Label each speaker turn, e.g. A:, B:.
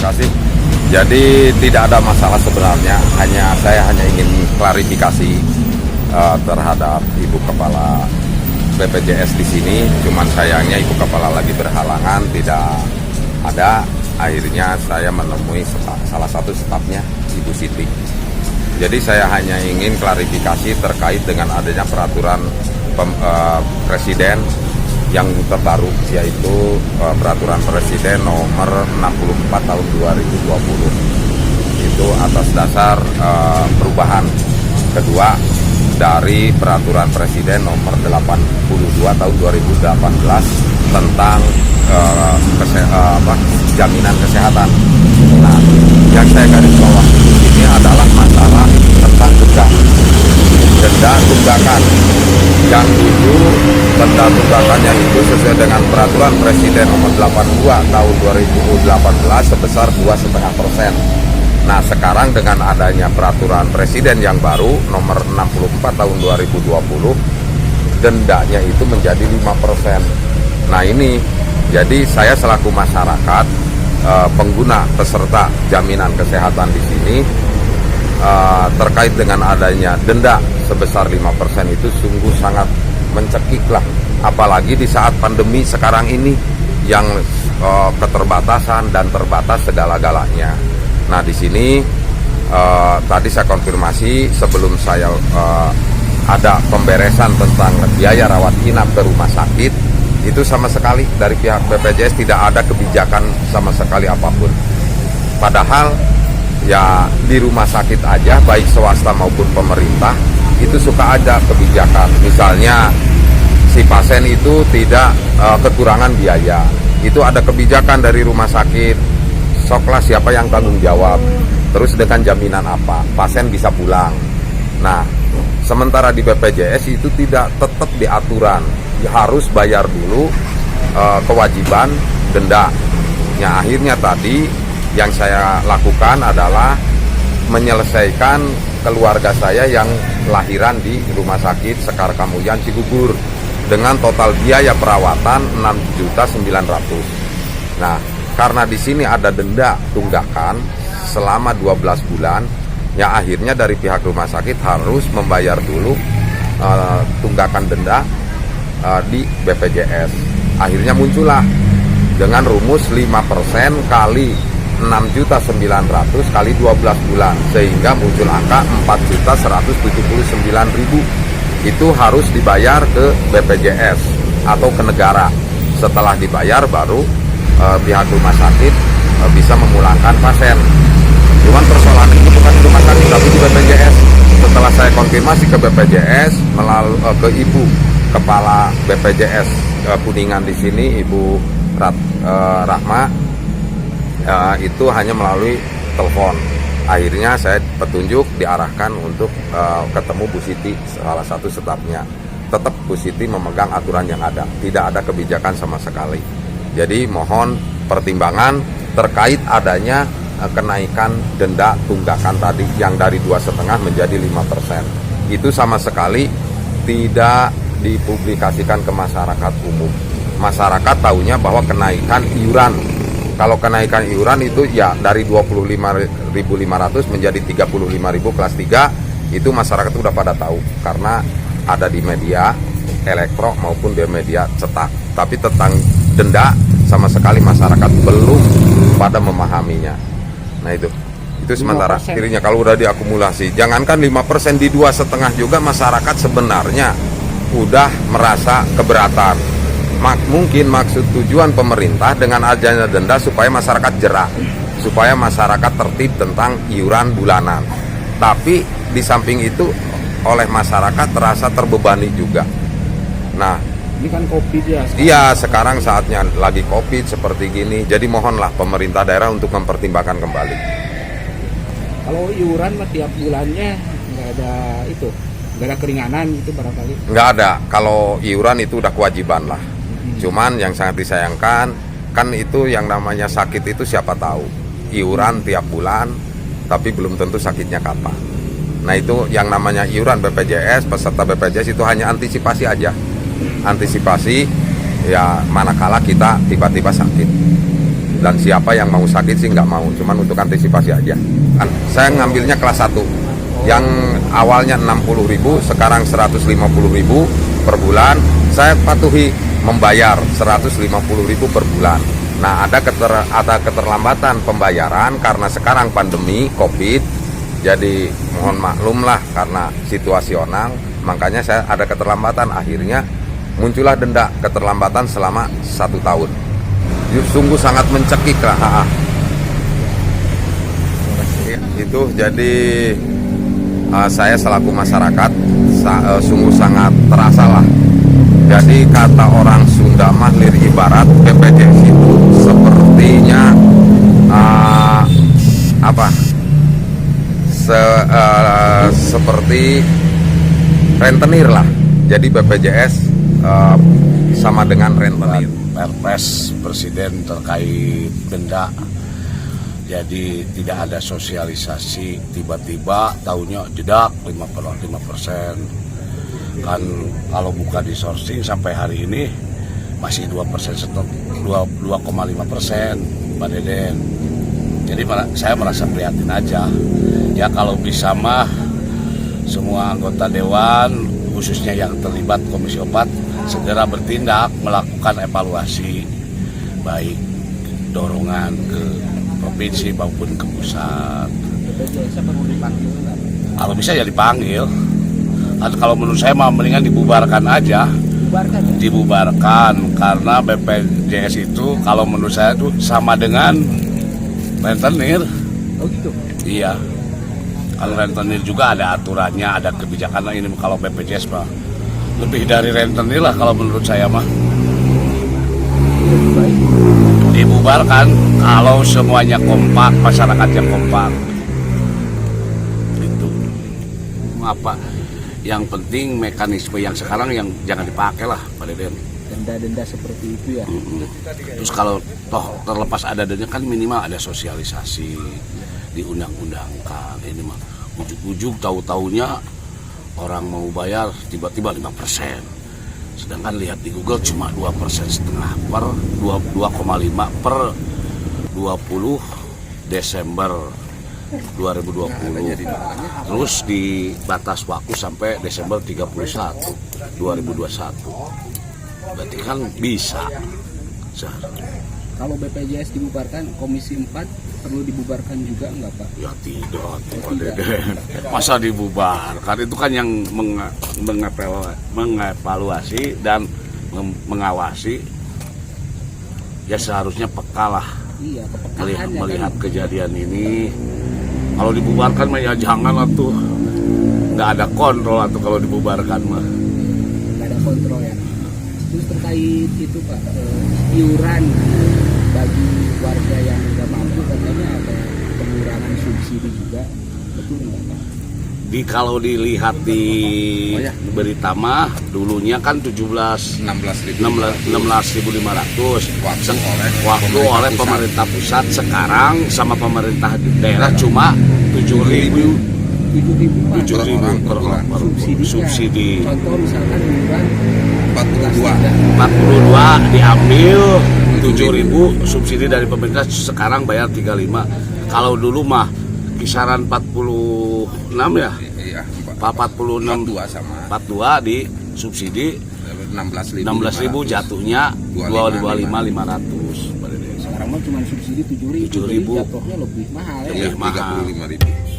A: kasih. Jadi tidak ada masalah sebenarnya, saya hanya ingin klarifikasi terhadap Ibu Kepala BPJS di sini. Cuman sayangnya Ibu Kepala lagi berhalangan, tidak ada. Akhirnya saya menemui salah satu stafnya, Ibu Siti. Jadi saya hanya ingin klarifikasi terkait dengan adanya peraturan Presiden yang terbaru, yaitu peraturan Presiden nomor 64 tahun 2020. Itu atas dasar perubahan kedua dari peraturan Presiden nomor 82 tahun 2018 tentang jaminan kesehatan. Nah, yang saya garis bawahi ini adalah masalah tentang denda tunggakan. Yang dulu denda tunggakannya itu sesuai dengan peraturan Presiden nomor 82 tahun 2018 sebesar 2,5%. Nah, sekarang dengan adanya peraturan Presiden yang baru nomor 64 tahun 2020, dendanya itu menjadi 5%. Nah, ini jadi saya selaku masyarakat pengguna peserta jaminan kesehatan di sini terkait dengan adanya denda sebesar 5% itu sungguh sangat mencekik lah, apalagi di saat pandemi sekarang ini yang keterbatasan dan terbatas segala-galanya. Nah, di sini tadi saya konfirmasi sebelum saya ada pemberesan tentang biaya rawat inap ke rumah sakit, itu sama sekali dari pihak BPJS tidak ada kebijakan sama sekali apapun. Padahal ya di rumah sakit aja, baik swasta maupun pemerintah, itu suka ada kebijakan. Misalnya si pasien itu tidak kekurangan biaya, itu ada kebijakan dari rumah sakit, soklah siapa yang tanggung jawab, terus dengan jaminan apa, pasien bisa pulang. Nah, sementara di BPJS itu tidak, tetap diaturan, harus bayar dulu kewajiban denda. Ya, akhirnya tadi yang saya lakukan adalah menyelesaikan keluarga saya yang lahiran di Rumah Sakit Sekar Kamuyan Cigugur dengan total biaya perawatan 6.900.000. Nah, karena di sini ada denda tunggakan selama 12 bulan, ya akhirnya dari pihak rumah sakit harus membayar dulu tunggakan denda di BPJS. Akhirnya muncullah dengan rumus 5% kali 6.900.000 kali 12 bulan, sehingga muncul angka 4.179.000. Itu harus dibayar ke BPJS atau ke negara. Setelah dibayar baru pihak rumah sakit bisa memulangkan pasien. Cuman persoalan itu bukan di rumah sakit tapi di BPJS. Setelah saya konfirmasi ke BPJS melalui ke Ibu Kepala BPJS Kuningan di sini, Ibu Rahma, itu hanya melalui telepon. Akhirnya saya petunjuk diarahkan untuk ketemu Bu Siti, salah satu stafnya. Tetap Bu Siti memegang aturan yang ada, tidak ada kebijakan sama sekali. Jadi mohon pertimbangan terkait adanya kenaikan denda tunggakan tadi yang dari 2,5 menjadi 5%. Itu sama sekali tidak dipublikasikan ke masyarakat umum. Masyarakat tahunya bahwa kenaikan iuran. Kalau kenaikan iuran itu ya dari 25.500 menjadi 35.000 kelas 3, itu masyarakat udah pada tahu karena ada di media elektro maupun di media cetak. Tapi tentang denda sama sekali masyarakat belum pada memahaminya. Nah itu sementara kirinya kalau udah diakumulasi, jangankan 5%, di 2,5 juga masyarakat sebenarnya udah merasa keberatan. Mungkin maksud tujuan pemerintah dengan adanya denda supaya masyarakat jerak, supaya masyarakat tertib tentang iuran bulanan. Tapi di samping itu oleh masyarakat terasa terbebani juga. Nah,
B: ini kan COVID ya sekarang.
A: Iya, sekarang saatnya lagi COVID seperti gini. Jadi mohonlah pemerintah daerah untuk mempertimbangkan kembali.
B: Kalau iuran tiap bulannya nggak ada itu, nggak ada keringanan itu barangkali.
A: Nggak ada. Kalau iuran itu udah kewajiban lah. Cuman yang sangat disayangkan kan itu yang namanya sakit itu siapa tahu. Iuran tiap bulan, tapi belum tentu sakitnya kapan. Nah itu yang namanya iuran BPJS, peserta BPJS itu hanya antisipasi aja. Antisipasi ya manakala kita tiba-tiba sakit. Dan siapa yang mau sakit sih nggak mau, cuman untuk antisipasi aja. Kan saya ngambilnya kelas 1 yang awalnya 60.000, sekarang 150.000 per bulan. Saya patuhi membayar 150.000 per bulan. Nah, ada keterlambatan pembayaran karena sekarang pandemi Covid. Jadi mohon maklum lah karena situasional, makanya saya ada keterlambatan. Akhirnya muncullah denda keterlambatan selama 1 tahun. Sungguh sangat mencekik lah. Itu jadi saya selaku masyarakat sungguh sangat terasa lah. Jadi kata orang Sunda mah lir ibarat BPJS itu sepertinya seperti rentenir lah. Jadi BPJS sama dengan rentenir.
C: Perpres Presiden terkait denda, jadi tidak ada sosialisasi, tiba-tiba tahunya jedak 5%. Kan kalau buka di sourcing sampai hari ini masih 2,5%, Pak Deden. Jadi saya merasa prihatin aja. Ya kalau bisa mah semua anggota dewan, khususnya yang terlibat Komisi 4, segera bertindak melakukan evaluasi, baik dorongan ke provinsi maupun ke pusat. Kalau bisa ya dipanggil. Atau kalau menurut saya mah mendingan dibubarkan aja. Dibubarkan karena BPJS itu kalau menurut saya itu sama dengan rentenir.
B: Oh gitu.
C: Iya. Kalau rentenir juga ada aturannya, ada kebijakan. Ini kalau BPJS mah lebih dari rentenir lah kalau menurut saya mah. Dibubarkan kalau semuanya kompak, masyarakatnya kompak. Itu. Apa? Yang penting mekanisme yang sekarang yang jangan dipakai lah, Pak Deden.
B: Denda-denda seperti itu ya.
C: Terus kalau toh terlepas ada denda kan minimal ada sosialisasi, diundang-undangkan. Ini mah ujuk-ujuk tahu-taunya orang mau bayar tiba-tiba 5%. Sedangkan lihat di Google cuma 2,5% per 2,5 per 20 Desember 2020. Terus di batas waktu sampai Desember 31 2021. Berarti kan bisa.
B: Kalau BPJS dibubarkan, Komisi 4 perlu dibubarkan juga enggak, Pak?
C: Ya tidak, Pak Deden. Masa dibubarkan? Itu kan yang mengevaluasi dan mengawasi. Ya seharusnya peka lah.
B: Iya, kepekaan
C: melihat kejadian ini. Kalau dibubarkan mah ya jangan tuh. Nggak ada kontrol atau kalau dibubarkan mah.
B: Nggak ada kontrol ya. Terus terkait itu Pak, iuran bagi warga yang nggak mampu katanya ada pengurangan subsidi juga, betul nggak Pak?
C: Kalau dilihat di berita mah dulunya kan 16.500 waktu oleh pemerintah pusat, sekarang sama pemerintah daerah cuma 7.000 per subsidi.
B: Contoh misalkan iuran
C: 42 diambil 7.000 subsidi dari pemerintah, sekarang bayar 35. Kalau dulu mah kisaran 46 ya.
A: Iya,
C: 42 di subsidi 16.000 jatuhnya 25.500.
B: Sekarang mah cuma subsidi 7.000, jatuhnya lebih mahal ya.
C: Lebih mahal.
A: 35.000.